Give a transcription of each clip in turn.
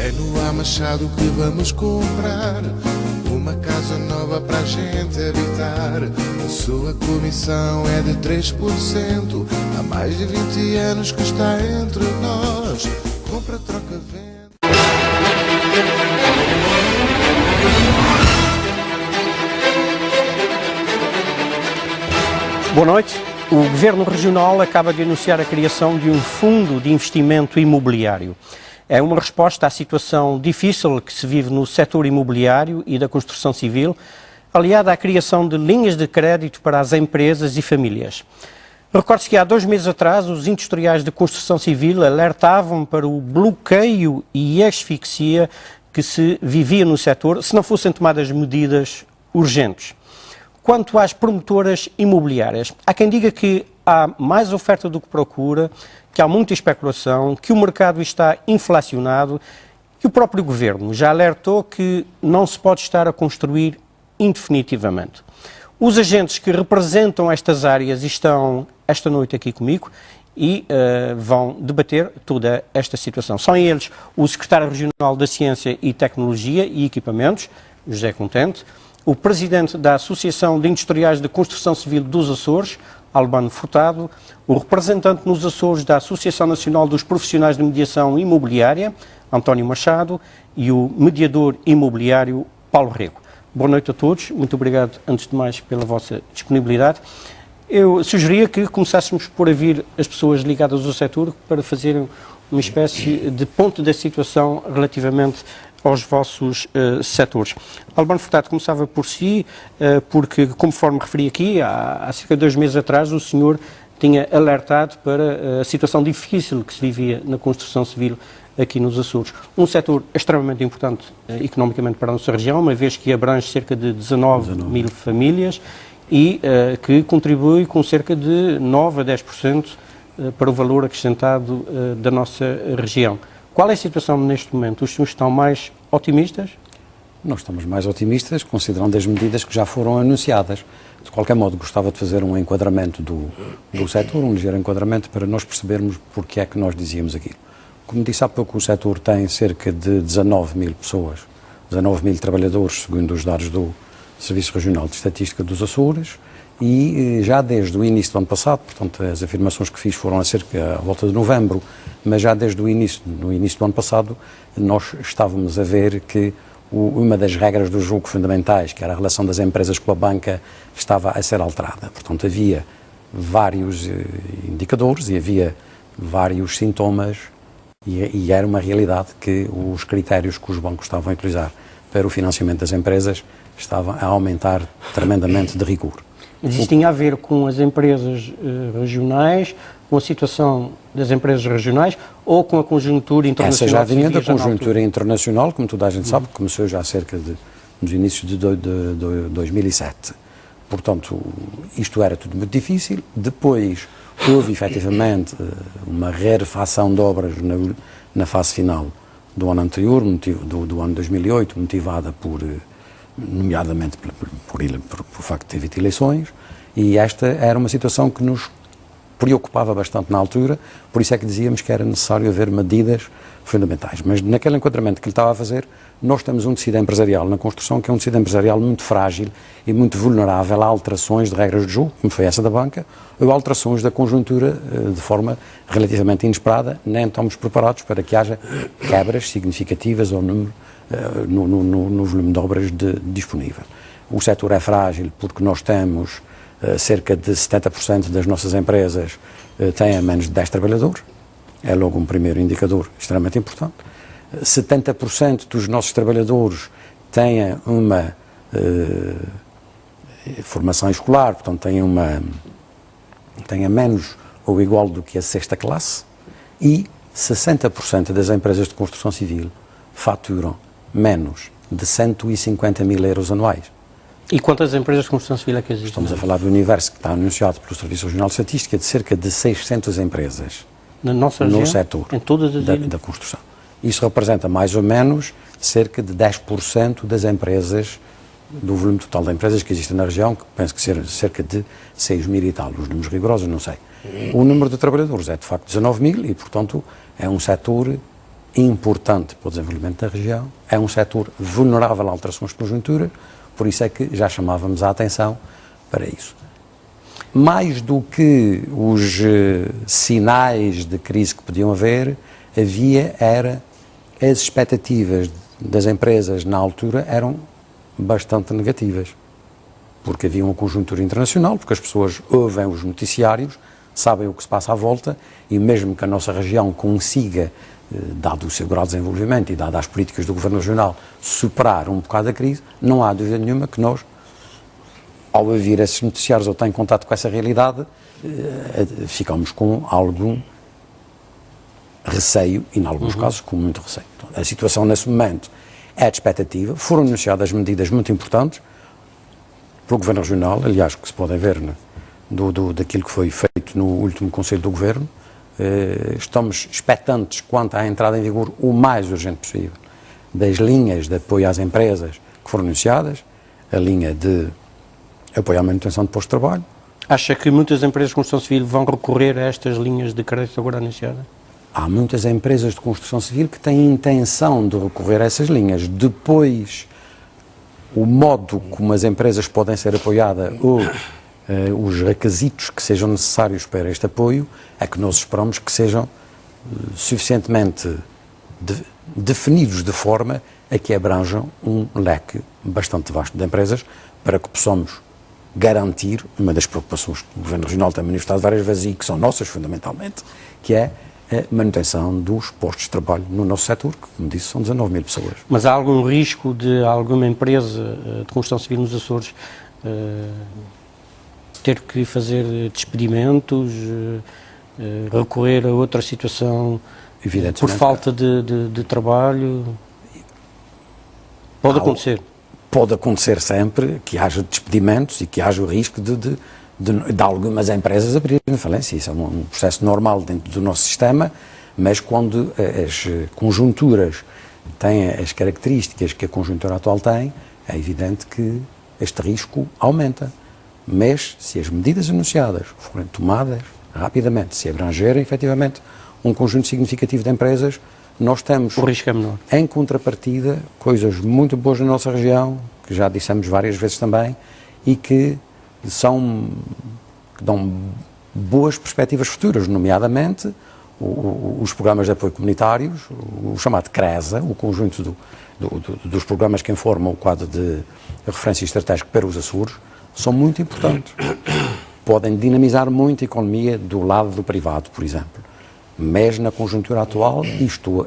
É no A Machado que vamos comprar uma casa nova para a gente habitar. A sua comissão é de 3%. Há mais de 20 anos que está entre nós. Compra, troca, vende. Boa noite. O Governo Regional acaba de anunciar a criação de um fundo de investimento imobiliário. É uma resposta à situação difícil que se vive no setor imobiliário e da construção civil, aliada à criação de linhas de crédito para as empresas e famílias. Recorde-se que há 2 meses atrás os industriais de construção civil alertavam para o bloqueio e asfixia que se vivia no setor se não fossem tomadas medidas urgentes. Quanto às promotoras imobiliárias, há quem diga que há mais oferta do que procura, que há muita especulação, que o mercado está inflacionado e o próprio Governo já alertou que não se pode estar a construir indefinitivamente. Os agentes que representam estas áreas estão esta noite aqui comigo e vão debater toda esta situação. São eles o Secretário Regional da Ciência e Tecnologia e Equipamentos, José Contente, o Presidente da Associação de Industriais de Construção Civil dos Açores, Albano Furtado, o representante nos Açores da Associação Nacional dos Profissionais de Mediação Imobiliária, António Machado, e o mediador imobiliário, Paulo Rego. Boa noite a todos, muito obrigado, antes de mais, pela vossa disponibilidade. Eu sugeria que começássemos por ouvir as pessoas ligadas ao setor para fazerem uma espécie de ponto da situação relativamente aos vossos setores. Albano Furtado, começava por si, porque, conforme referi aqui, há cerca de 2 meses atrás, o senhor tinha alertado para a situação difícil que se vivia na construção civil aqui nos Açores. Um setor extremamente importante economicamente para a nossa região, uma vez que abrange cerca de 19 mil famílias e que contribui com cerca de 9 a 10% para o valor acrescentado da nossa região. Qual é a situação neste momento? Os senhores estão mais otimistas? Nós estamos mais otimistas, considerando as medidas que já foram anunciadas. De qualquer modo, gostava de fazer um enquadramento do setor, um ligeiro enquadramento, para nós percebermos porque é que nós dizíamos aquilo. Como disse há pouco, o setor tem cerca de 19 mil pessoas, 19 mil trabalhadores, segundo os dados do Serviço Regional de Estatística dos Açores, e já desde o início do ano passado, portanto, as afirmações que fiz foram à volta de novembro, mas já desde no início do ano passado, nós estávamos a ver que uma das regras do jogo fundamentais, que era a relação das empresas com a banca, estava a ser alterada. Portanto, havia vários indicadores e havia vários sintomas e era uma realidade que os critérios que os bancos estavam a utilizar para o financiamento das empresas estavam a aumentar tremendamente de rigor. Mas isso tinha a ver com as empresas regionais, com a situação das empresas regionais ou com a conjuntura internacional? Essa já vinha da conjuntura internacional, como toda a gente sabe, que começou já cerca nos inícios de 2007. Portanto, isto era tudo muito difícil. Depois houve efetivamente uma rarefação de obras na fase final do ano anterior, do ano 2008, motivada nomeadamente por facto de haver eleições, e esta era uma situação que nos preocupava bastante na altura, por isso é que dizíamos que era necessário haver medidas fundamentais. Mas naquele enquadramento que ele estava a fazer, nós temos um tecido empresarial na construção que é um tecido empresarial muito frágil e muito vulnerável a alterações de regras de jogo, como foi essa da banca, ou alterações da conjuntura de forma relativamente inesperada. Nem estamos preparados para que haja quebras significativas ou no volume de obras disponível. O setor é frágil porque nós temos cerca de 70% das nossas empresas têm menos de 10 trabalhadores, é logo um primeiro indicador extremamente importante. 70% dos nossos trabalhadores têm uma formação escolar, portanto têm menos ou igual do que a 6ª classe, e 60% das empresas de construção civil faturam menos de 150 mil euros anuais. E quantas empresas de construção civil é que existem? Estamos a falar do universo que está anunciado pelo Serviço Regional de Estatística de cerca de 600 empresas na nossa região, no setor em todas as da construção. Isso representa mais ou menos cerca de 10% das empresas, do volume total de empresas que existem na região, que penso que ser cerca de 6 mil e tal, os números rigorosos não sei. O número de trabalhadores é de facto 19 mil e, portanto, é um setor importante para o desenvolvimento da região, é um setor vulnerável a alterações de conjuntura, por isso é que já chamávamos a atenção para isso. Mais do que os sinais de crise que podiam haver, as expectativas das empresas na altura eram bastante negativas, porque havia uma conjuntura internacional, porque as pessoas ouvem os noticiários, sabem o que se passa à volta, e mesmo que a nossa região consiga, dado o seu grau de desenvolvimento e dado as políticas do Governo Regional, superar um bocado a crise, não há dúvida nenhuma que nós, ao ouvir esses noticiários ou estar em contato com essa realidade, ficamos com algum receio, e em alguns casos com muito receio. Então, a situação nesse momento é de expectativa, foram anunciadas medidas muito importantes pelo Governo Regional, aliás, que se podem ver, né, daquilo que foi feito no último Conselho do Governo. Estamos expectantes quanto à entrada em vigor o mais urgente possível das linhas de apoio às empresas que foram anunciadas, a linha de apoio à manutenção de postos de trabalho. Acha que muitas empresas de construção civil vão recorrer a estas linhas de crédito agora anunciadas? Há muitas empresas de construção civil que têm intenção de recorrer a essas linhas. Depois, o modo como as empresas podem ser apoiadas ou os requisitos que sejam necessários para este apoio, é que nós esperamos que sejam suficientemente definidos de forma a que abranjam um leque bastante vasto de empresas, para que possamos garantir uma das preocupações que o Governo Regional tem manifestado várias vezes e que são nossas fundamentalmente, que é a manutenção dos postos de trabalho no nosso setor, que, como disse, são 19 mil pessoas. Mas há algum risco de alguma empresa de construção civil nos Açores ter que fazer despedimentos, recorrer a outra situação por falta de trabalho? Pode acontecer? Pode acontecer sempre que haja despedimentos e que haja o risco de algumas empresas abrirem falência. Isso é um processo normal dentro do nosso sistema, mas quando as conjunturas têm as características que a conjuntura atual tem, é evidente que este risco aumenta. Mas, se as medidas anunciadas forem tomadas rapidamente, se abrangerem efetivamente um conjunto significativo de empresas, nós temos, o risco é menor. Em contrapartida, coisas muito boas na nossa região, que já dissemos várias vezes também, e que dão boas perspectivas futuras, nomeadamente os programas de apoio comunitários, o chamado CRESA, o conjunto dos programas que informam o quadro de referência estratégica para os Açores, são muito importantes. Podem dinamizar muito a economia do lado do privado, por exemplo. Mas na conjuntura atual isto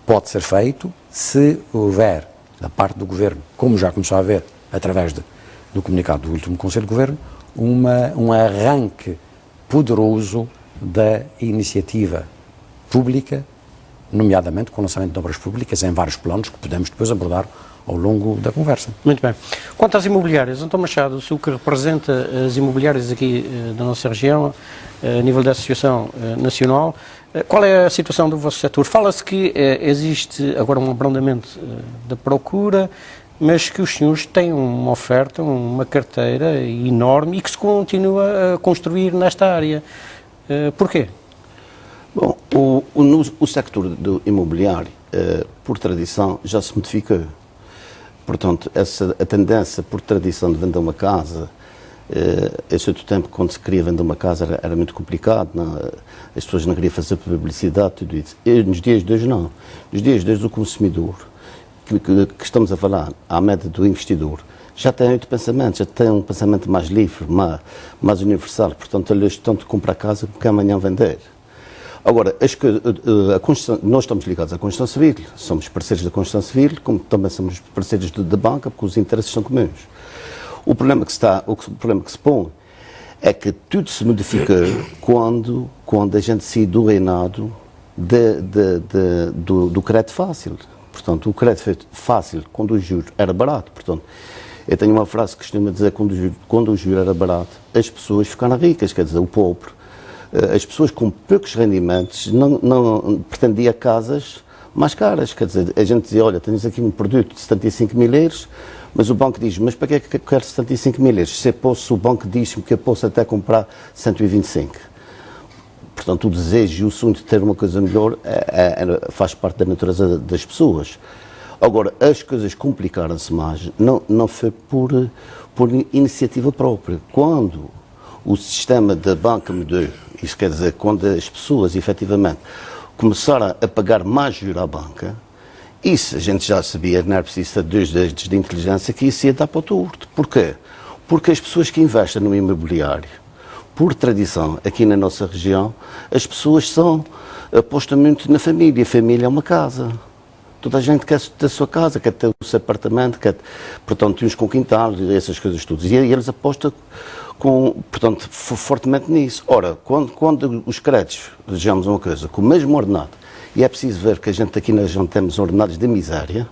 pode ser feito se houver, da parte do Governo, como já começou a haver através do comunicado do último Conselho de Governo, um arranque poderoso da iniciativa pública, nomeadamente com o lançamento de obras públicas em vários planos que podemos depois abordar ao longo da conversa. Muito bem. Quanto às imobiliárias, Antão Machado, o que representa as imobiliárias aqui da nossa região, a nível da Associação Nacional, qual é a situação do vosso setor? Fala-se que existe agora um abrandamento da procura, mas que os senhores têm uma oferta, uma carteira enorme e que se continua a construir nesta área. Porquê? Bom, o sector do imobiliário, por tradição, já se modificou. Portanto, a tendência, por tradição, de vender uma casa, em certo tempo, quando se queria vender uma casa, era muito complicado, não? As pessoas não queriam fazer publicidade, tudo isso. E nos dias de hoje, não. Nos dias de hoje, o consumidor, que estamos a falar, à média do investidor, já tem outro pensamento, já tem um pensamento mais livre, mais universal. Portanto, eles tanto comprar casa porque amanhã vender. Agora, nós estamos ligados à construção civil, somos parceiros da construção civil, como também somos parceiros da banca, porque os interesses são comuns. O problema que se põe é que tudo se modifica quando a gente se do reinado do crédito fácil. Portanto, o crédito fácil, quando o juro era barato. Portanto, eu tenho uma frase que costuma dizer que quando o juro era barato, as pessoas ficaram ricas, quer dizer, o pobre. As pessoas com poucos rendimentos não pretendiam casas mais caras. Quer dizer, a gente dizia, olha, tens aqui um produto de 75 mil euros, mas o banco diz, mas para que é que eu quero 75 mil euros? Se o banco diz-me que eu posso até comprar 125. portanto, o desejo e o sonho de ter uma coisa melhor faz parte da natureza das pessoas. Agora, as coisas complicaram-se mais, não foi por iniciativa própria. Quando o sistema da banca mudou, isso quer dizer, quando as pessoas, efetivamente, começaram a pagar mais juros à banca, isso a gente já sabia, não era preciso ter 2 dedos de inteligência, que isso ia dar para o torto. Porquê? Porque as pessoas que investem no imobiliário, por tradição, aqui na nossa região, as pessoas apostam muito na família. A família é uma casa. Toda a gente quer ter a sua casa, quer ter o seu apartamento, portanto, uns com quintal, essas coisas todas. E eles apostam portanto, fortemente nisso. Ora, quando os créditos, vejamos uma coisa, com o mesmo ordenado, e é preciso ver que a gente aqui na região temos ordenados de miséria,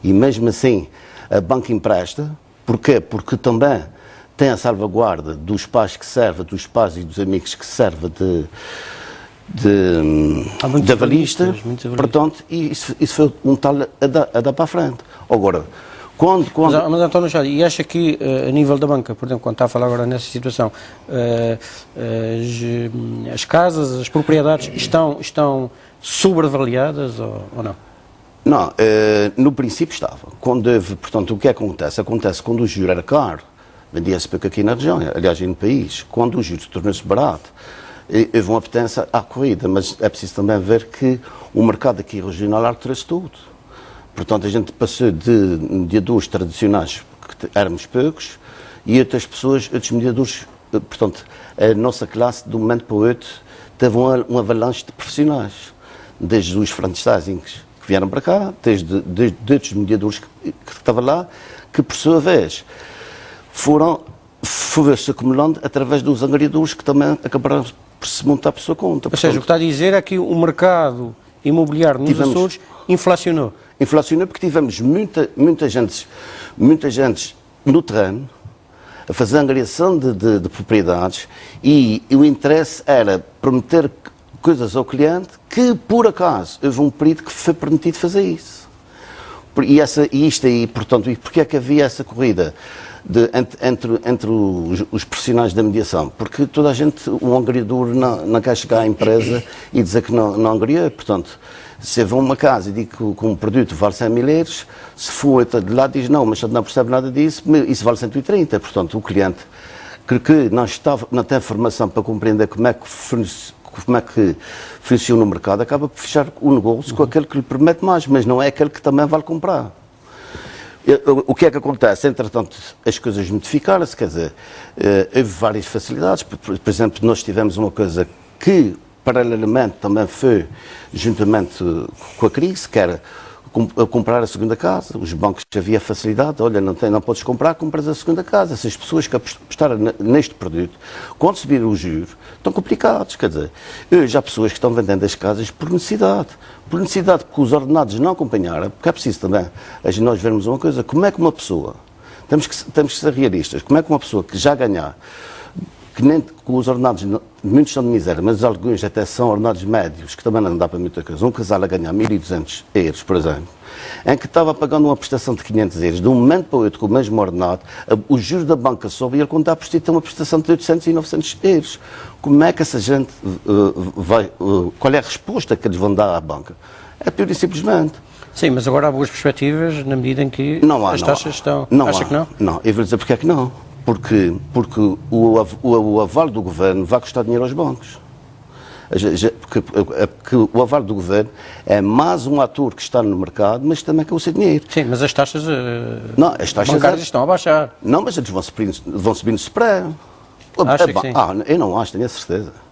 e mesmo assim a banca empresta. Porquê? Porque também tem a salvaguarda dos pais que serve, dos pais e dos amigos que serve de avalista. Portanto, isso foi um tal a dar para a frente. Agora, Mas António Machado, e acha que a nível da banca, por exemplo, quando está a falar agora nessa situação, as casas, as propriedades estão sobreavaliadas ou não? Não, no princípio estava. Portanto, o que acontece? Acontece quando o juro era caro, vendia-se pouco aqui na região, aliás, e no país. Quando o juro tornou-se barato, houve uma apetência à corrida, mas é preciso também ver que o mercado aqui regional alterou-se tudo. Portanto, a gente passou de mediadores tradicionais, que éramos poucos, e outros mediadores, portanto, a nossa classe, de um momento para o outro, teve um avalanche de profissionais, desde os franchising que vieram para cá, desde outros mediadores que estavam lá, que por sua vez foram-se acumulando através dos angariadores que também acabaram por se montar por sua conta. Ou seja, o que está a dizer é que o mercado imobiliário nos Açores inflacionou. Inflacionou porque tivemos muita gente no terreno a fazer a angariação de propriedades e o interesse era prometer coisas ao cliente que, por acaso, houve um período que foi permitido fazer isso. E isto aí, portanto, e porquê é que havia essa corrida entre os profissionais da mediação? Porque toda a gente, um angariador não quer chegar à empresa e dizer que não angaria. Portanto, se eu vou a uma casa e digo que um produto vale 100 mil euros, se for outro de lá diz não, mas não percebe nada disso, isso vale 130. Portanto, o cliente que não tem formação para compreender como é que funciona o mercado, acaba por fechar o negócio com aquele que lhe promete mais, mas não é aquele que também vale comprar. O que é que acontece? Entretanto, as coisas modificaram-se, quer dizer, houve várias facilidades. Por exemplo, nós tivemos uma coisa que, paralelamente, também foi, juntamente com a crise, que era comprar a segunda casa. Os bancos já havia facilidade, olha, não podes comprar, compras a segunda casa. Se as pessoas que apostaram neste produto, quando subir o juro, estão complicados, quer dizer, hoje há pessoas que estão vendendo as casas por necessidade, porque os ordenados não acompanharam, porque é preciso também nós vermos uma coisa, como é que uma pessoa, temos que ser realistas, como é que uma pessoa que já ganhar, que nem com os ordenados, muitos são de miséria, mas alguns até são ordenados médios, que também não dá para muita coisa. Um casal a ganhar 1.200 euros, por exemplo, em que estava pagando uma prestação de 500 euros, de um momento para o outro, com o mesmo ordenado, o juro da banca sobe e ele conta por si tem uma prestação de 800 e 900 euros. Como é que essa gente qual é a resposta que eles vão dar à banca? É pura e simplesmente. Sim, mas agora há boas perspectivas na medida em que as taxas estão... Acha que não? Não, eu vou dizer porque é que não. Porque o aval do governo vai custar dinheiro aos bancos. Porque o aval do governo é mais um ator que está no mercado, mas também quer o seu dinheiro. Sim, mas as taxas, as taxas bancárias estão a baixar. Não, mas eles vão subir no spread. Acha que sim? Eu não acho, tenho a certeza.